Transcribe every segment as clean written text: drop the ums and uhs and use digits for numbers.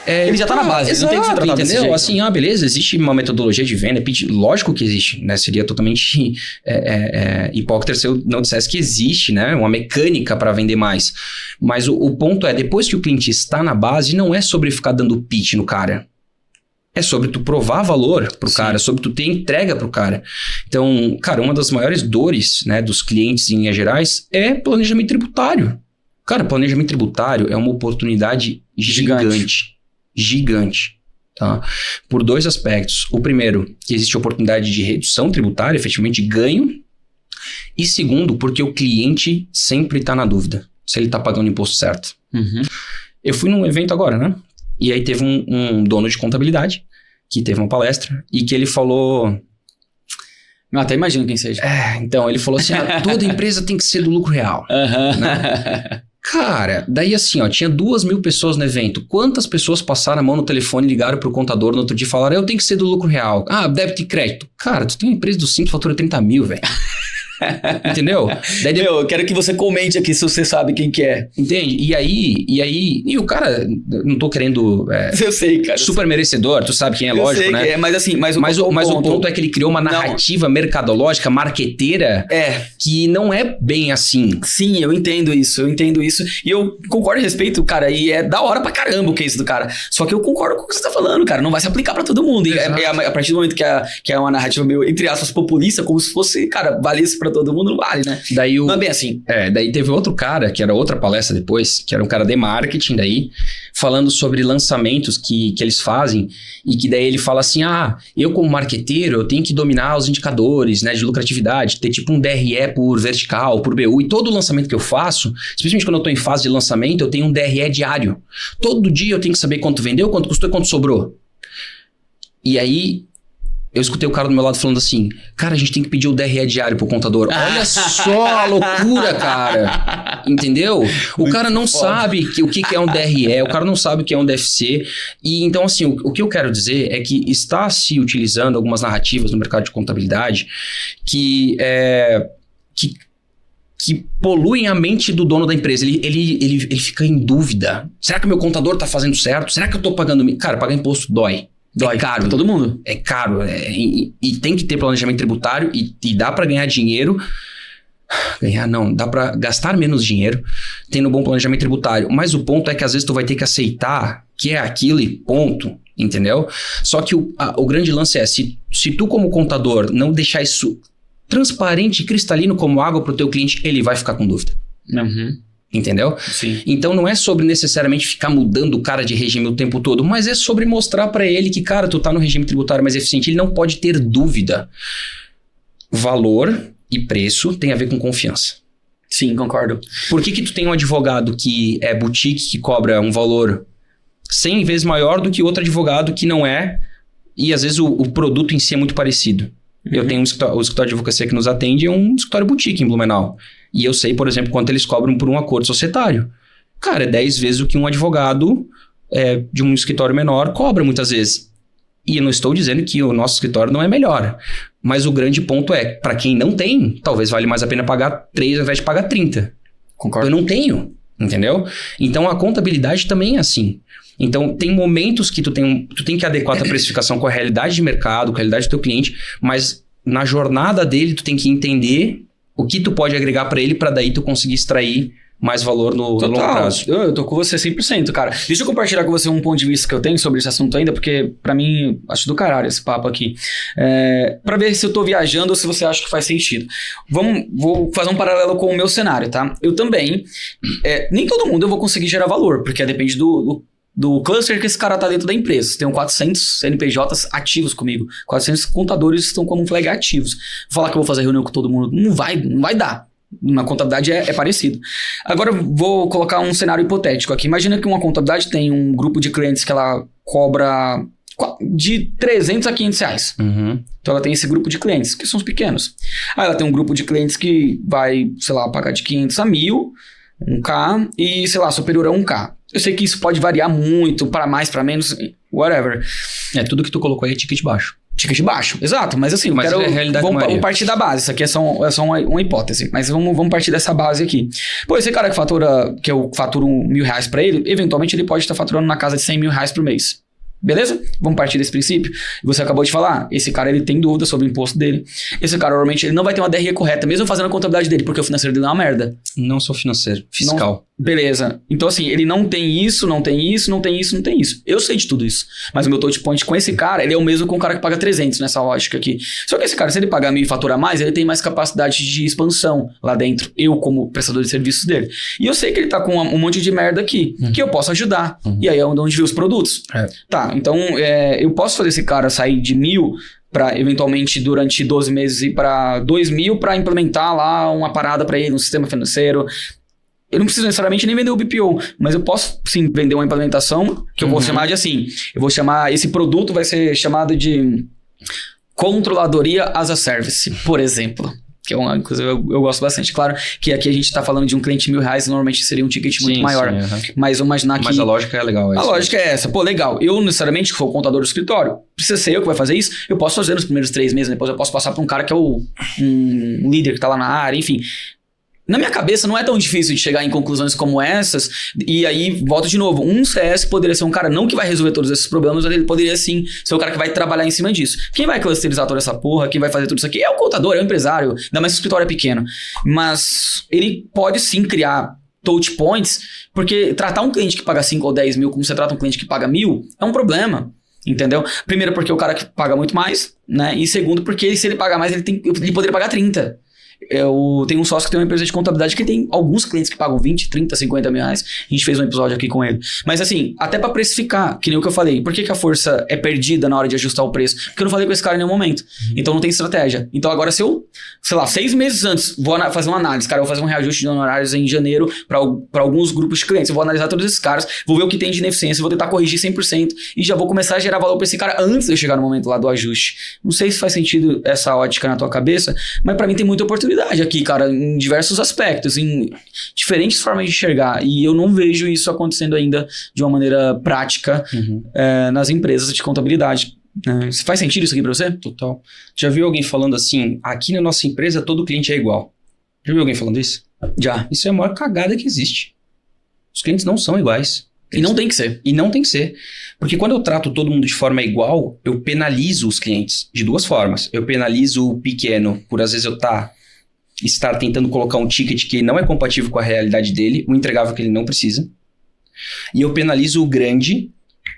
Ele já tá na base, exato, não tem que ser tratado desse entendeu? jeito. Assim, beleza, existe uma metodologia de venda, lógico que existe, né? Seria totalmente hipócrita se eu não dissesse que existe, né? Uma mecânica para vender mais. Mas o ponto é, depois que o cliente está na base, não é sobre ficar dando pitch no cara. É sobre tu provar valor pro cara, sobre tu ter entrega pro cara. Então, cara, uma das maiores dores, né, dos clientes em linhas gerais é planejamento tributário. Cara, planejamento tributário é uma oportunidade gigante, tá? Por 2 aspectos. O primeiro, que existe oportunidade de redução tributária, efetivamente de ganho. E segundo, porque o cliente sempre tá na dúvida se ele tá pagando o imposto certo. Eu fui num evento agora, né? E aí teve um dono de contabilidade que teve uma palestra e que ele falou... Eu até imagino quem seja. Então, ele falou assim, toda empresa tem que ser do lucro real. Né? Cara, daí assim, tinha 2.000 pessoas no evento. Quantas pessoas passaram a mão no telefone, ligaram pro contador no outro dia e falaram, eu tenho que ser do lucro real. Débito e crédito. Cara, tu tem uma empresa do Simples, fatura 30 mil, velho. Entendeu? Daí eu quero que você comente aqui se você sabe quem que é. Entende? E aí o cara, não tô querendo... eu sei, cara. Super merecedor, tu sabe quem é, lógico, sei, né? Mas assim, mas o ponto é que ele criou uma narrativa mercadológica, marqueteira, que não é bem assim. Sim, eu entendo isso. E eu concordo a respeito, cara, e é da hora pra caramba o que é isso do cara. Só que eu concordo com o que você tá falando, cara. Não vai se aplicar pra todo mundo. E a partir do momento que é uma narrativa meio, entre aspas, populista, como se fosse, cara, valesse pra todo mundo, não vale, né? Não é bem assim. Daí teve outro cara, que era outra palestra depois, que era um cara de marketing daí, falando sobre lançamentos que eles fazem, e que daí ele fala assim, eu como marqueteiro, eu tenho que dominar os indicadores, né, de lucratividade, ter tipo um DRE por vertical, por BU, e todo lançamento que eu faço, especialmente quando eu tô em fase de lançamento, eu tenho um DRE diário. Todo dia eu tenho que saber quanto vendeu, quanto custou e quanto sobrou. E aí... eu escutei o cara do meu lado falando assim, cara, a gente tem que pedir o DRE diário pro contador. Olha só a loucura, cara. Entendeu? O cara não sabe o que é um DRE, o cara não sabe o que é um DFC. E então, assim, o que eu quero dizer é que está se utilizando algumas narrativas no mercado de contabilidade que poluem a mente do dono da empresa. Ele fica em dúvida. Será que o meu contador tá fazendo certo? Será que eu tô pagando... Cara, pagar imposto dói. É caro. Pra todo mundo. É caro. E tem que ter planejamento tributário e dá pra ganhar dinheiro. Dá pra gastar menos dinheiro tendo um bom planejamento tributário. Mas o ponto é que às vezes tu vai ter que aceitar que é aquilo e ponto. Entendeu? Só que o grande lance é, se tu como contador não deixar isso transparente e cristalino como água pro teu cliente, ele vai ficar com dúvida. Entendeu? Sim. Então não é sobre necessariamente ficar mudando o cara de regime o tempo todo, mas é sobre mostrar pra ele que, cara, tu tá no regime tributário mais eficiente, ele não pode ter dúvida. Valor e preço tem a ver com confiança. Sim, concordo. Por que tu tem um advogado que é boutique, que cobra um valor 100 vezes maior do que outro advogado que não é, e às vezes o produto em si é muito parecido? Eu tenho o escritório de advocacia que nos atende, é um escritório boutique em Blumenau. E eu sei, por exemplo, quanto eles cobram por um acordo societário. Cara, é 10 vezes o que um advogado de um escritório menor cobra muitas vezes. E eu não estou dizendo que o nosso escritório não é melhor. Mas o grande ponto é, para quem não tem, talvez vale mais a pena pagar 3 ao invés de pagar 30. Concordo. Eu não tenho, entendeu? Então a contabilidade também é assim. Então, tem momentos que tu tem que adequar a tua precificação com a realidade de mercado, com a realidade do teu cliente, mas na jornada dele, tu tem que entender o que tu pode agregar para ele, para daí tu conseguir extrair mais valor no longo prazo. Eu tô com você 100%, cara. Deixa eu compartilhar com você um ponto de vista que eu tenho sobre esse assunto ainda, porque pra mim, acho do caralho esse papo aqui. Pra ver se eu tô viajando ou se você acha que faz sentido. Vou fazer um paralelo com o meu cenário, tá? Eu também, nem todo mundo eu vou conseguir gerar valor, porque depende do cluster que esse cara tá dentro da empresa. Tenho 400 CNPJs ativos comigo. 400 contadores estão como flag ativos. Vou falar que eu vou fazer reunião com todo mundo. Não vai dar. Na contabilidade é parecido. Agora vou colocar um cenário hipotético aqui. Imagina que uma contabilidade tem um grupo de clientes que ela cobra de 300 a 500 reais. Então ela tem esse grupo de clientes, que são os pequenos. Aí ela tem um grupo de clientes que vai, sei lá, pagar de 500 a 1.000, 1K, e sei lá, superior a 1K. Eu sei que isso pode variar muito, para mais, para menos, whatever. Tudo que tu colocou aí é ticket baixo. Ticket baixo, exato. Mas assim, Mas é a realidade da maioria. vamos partir da base. Isso aqui é só uma hipótese. Mas vamos partir dessa base aqui. Pô, esse cara que eu faturo R$1.000 pra ele, eventualmente ele pode estar faturando na casa de R$100.000 por mês. Beleza? Vamos partir desse princípio. Você acabou de falar, esse cara ele tem dúvida sobre o imposto dele. Esse cara normalmente ele não vai ter uma DRE correta, mesmo fazendo a contabilidade dele, porque o financeiro dele é uma merda. Não sou financeiro, fiscal. Não, beleza. Então assim, ele não tem isso, não tem isso, não tem isso, não tem isso. Eu sei de tudo isso. Mas o meu touch point com esse cara, ele é o mesmo com o cara que paga 300 nessa lógica aqui. Só que esse cara, se ele pagar 1.000 e faturar mais, ele tem mais capacidade de expansão lá dentro. Eu como prestador de serviços dele. E eu sei que ele tá com um monte de merda aqui, que eu posso ajudar. E aí é onde vê os produtos. Tá, então eu posso fazer esse cara sair de 1.000 para eventualmente durante 12 meses ir para 2.000 para implementar lá uma parada para ele, um sistema financeiro. Eu não preciso necessariamente nem vender o BPO, mas eu posso sim vender uma implementação que eu vou chamar de assim. Eu vou chamar, esse produto vai ser chamado de controladoria as a service, por exemplo. Que é uma coisa que eu gosto bastante. Claro que aqui a gente tá falando de um cliente de R$1.000, normalmente seria um ticket muito maior. Mas vamos imaginar que... Mas a lógica é legal. A lógica é essa. Pô, legal. Eu, necessariamente, que sou o contador do escritório, precisa ser eu que vai fazer isso. Eu posso fazer nos primeiros 3 meses, depois eu posso passar pra um cara que é um líder que tá lá na área, enfim... Na minha cabeça não é tão difícil de chegar em conclusões como essas, e aí, volto de novo, um CS poderia ser um cara não que vai resolver todos esses problemas, mas ele poderia sim ser o cara que vai trabalhar em cima disso. Quem vai clusterizar toda essa porra, quem vai fazer tudo isso aqui é o contador, é o empresário, ainda mais que o escritório é pequeno. Mas ele pode sim criar touch points, porque tratar um cliente que paga 5 ou 10 mil como você trata um cliente que paga 1.000 é um problema. Entendeu? Primeiro porque o cara que paga muito mais, né? E segundo porque se ele pagar mais, ele poderia pagar 30. Eu tenho um sócio que tem uma empresa de contabilidade que tem alguns clientes que pagam 20, 30, 50 mil reais. A gente fez um episódio aqui com ele. Mas assim, até pra precificar, que nem o que eu falei, por que a força é perdida na hora de ajustar o preço? Porque eu não falei com esse cara em nenhum momento. Então não tem estratégia. Então agora se eu, sei lá, 6 meses antes, vou fazer uma análise, cara, eu vou fazer um reajuste de honorários em janeiro pra alguns grupos de clientes. Eu vou analisar todos esses caras, vou ver o que tem de ineficiência, vou tentar corrigir 100% e já vou começar a gerar valor pra esse cara antes de eu chegar no momento lá do ajuste. Não sei se faz sentido essa ótica na tua cabeça, mas pra mim tem muita oportunidade aqui, cara, em diversos aspectos, em diferentes formas de enxergar, e eu não vejo isso acontecendo ainda de uma maneira prática nas empresas de contabilidade. Faz sentido isso aqui pra você? Total. Já viu alguém falando assim, aqui na nossa empresa todo cliente é igual? Já viu alguém falando isso? Já. Isso é a maior cagada que existe. Os clientes não são iguais. E não tem que ser. E não tem que ser. Porque quando eu trato todo mundo de forma igual, eu penalizo os clientes de 2 formas. Eu penalizo o pequeno por às vezes eu estar tentando colocar um ticket que não é compatível com a realidade dele, um entregável que ele não precisa. E eu penalizo o grande,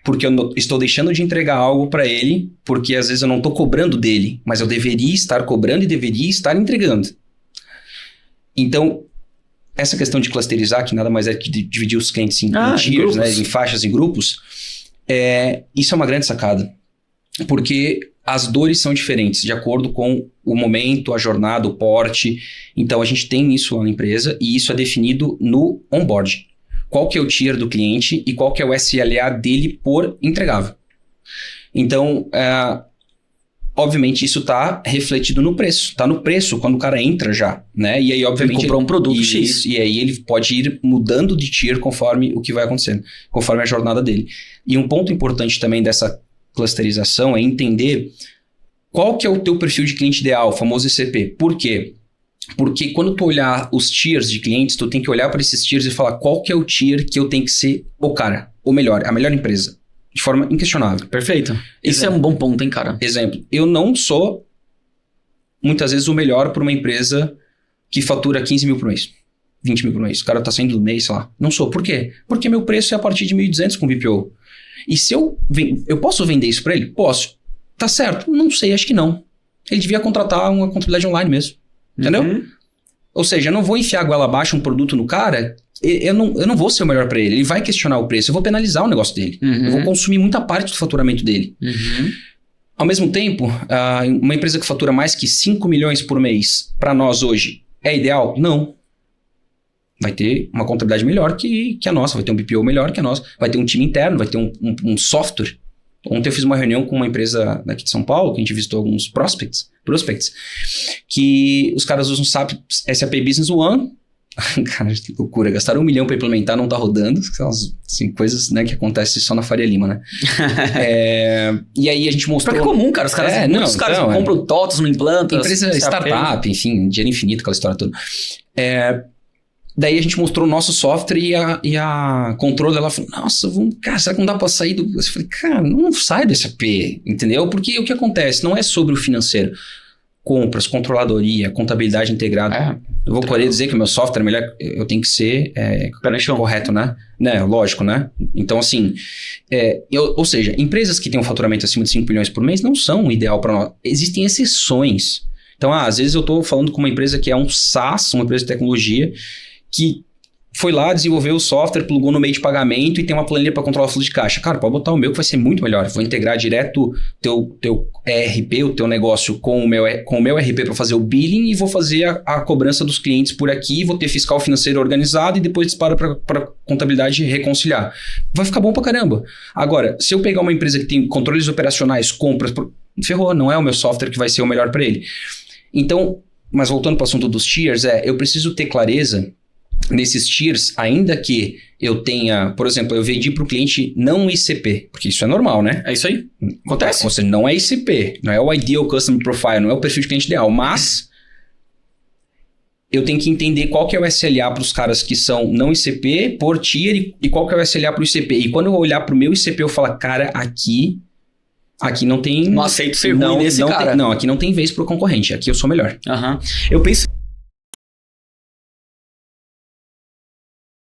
porque eu estou deixando de entregar algo para ele, porque às vezes eu não estou cobrando dele, mas eu deveria estar cobrando e deveria estar entregando. Então, essa questão de clusterizar, que nada mais é que dividir os clientes em tiers, né, em faixas e grupos, isso é uma grande sacada. Porque as dores são diferentes, de acordo com o momento, a jornada, o porte. Então, a gente tem isso lá na empresa e isso é definido no onboard. Qual que é o tier do cliente e qual que é o SLA dele por entregável. Então, obviamente, isso está refletido no preço. Está no preço quando o cara entra já, né? E aí, obviamente... Ele comprou um produto X. E aí, ele pode ir mudando de tier conforme o que vai acontecendo, conforme a jornada dele. E um ponto importante também dessa clusterização é entender qual que é o teu perfil de cliente ideal, o famoso ECP. Por quê? Porque quando tu olhar os tiers de clientes, tu tem que olhar para esses tiers e falar qual que é o tier que eu tenho que ser o cara, o melhor, a melhor empresa. De forma inquestionável. Perfeito. Isso é um bom ponto, hein, cara? Exemplo, eu não sou muitas vezes o melhor para uma empresa que fatura 15 mil por mês, 20 mil por mês. O cara tá saindo do mês, sei lá. Não sou. Por quê? Porque meu preço é a partir de 1.200 com BPO. E se eu posso vender isso para ele? Posso. Tá certo? Não sei, acho que não. Ele devia contratar uma contabilidade online mesmo. Entendeu? Ou seja, eu não vou enfiar a goela abaixo um produto no cara, eu não vou ser o melhor para ele. Ele vai questionar o preço, eu vou penalizar o negócio dele. Eu vou consumir muita parte do faturamento dele. Ao mesmo tempo, uma empresa que fatura mais que 5 milhões por mês, para nós hoje, é ideal? Não. Vai ter uma contabilidade melhor que a nossa, vai ter um BPO melhor que a nossa, vai ter um time interno, vai ter um software. Ontem eu fiz uma reunião com uma empresa daqui de São Paulo, que a gente visitou alguns prospects, que os caras usam SAP Business One Cara, que loucura. Gastaram 1 milhão pra implementar, não tá rodando. Aquelas assim, coisas, né, que acontecem só na Faria Lima, né? E aí a gente mostrou... Porque é comum, cara. Os caras, muitos caras compram TOTOS, não implantam. Empresa startup, enfim, dinheiro infinito, aquela história toda. Daí a gente mostrou o nosso software e a controle, ela falou, nossa, cara, será que não dá pra sair do... Eu falei, cara, não sai do SAP, entendeu? Porque o que acontece? Não é sobre o financeiro. Compras, controladoria, contabilidade integrada. Eu vou poder dizer que o meu software é melhor, eu tenho que ser correto, né? Lógico, né? Então, assim, ou seja, empresas que têm um faturamento acima de 5 milhões por mês não são o ideal para nós. Existem exceções. Então, às vezes eu estou falando com uma empresa que é um SaaS, uma empresa de tecnologia, que foi lá, desenvolveu o software, plugou no meio de pagamento e tem uma planilha para controlar o fluxo de caixa. Cara, pode botar o meu que vai ser muito melhor. Vou integrar direto teu ERP, o teu negócio com o meu ERP para fazer o billing e vou fazer a cobrança dos clientes por aqui, vou ter fiscal financeiro organizado e depois dispara para contabilidade reconciliar. Vai ficar bom pra caramba. Agora, se eu pegar uma empresa que tem controles operacionais, compras, ferrou, não é o meu software que vai ser o melhor para ele. Então, mas voltando para o assunto dos tiers, eu preciso ter clareza nesses tiers, ainda que eu tenha, por exemplo, eu vendi para o cliente não ICP, porque isso é normal, né? É isso aí. Acontece. Ou seja, não é ICP, não é o Ideal Customer Profile, não é o perfil de cliente ideal, mas eu tenho que entender qual que é o SLA para os caras que são não ICP por tier e qual que é o SLA para o ICP. E quando eu olhar para o meu ICP, eu falo, cara, aqui não tem... Não aceito ser ruim nesse cara. Aqui não tem vez para o concorrente, aqui eu sou melhor. Eu penso...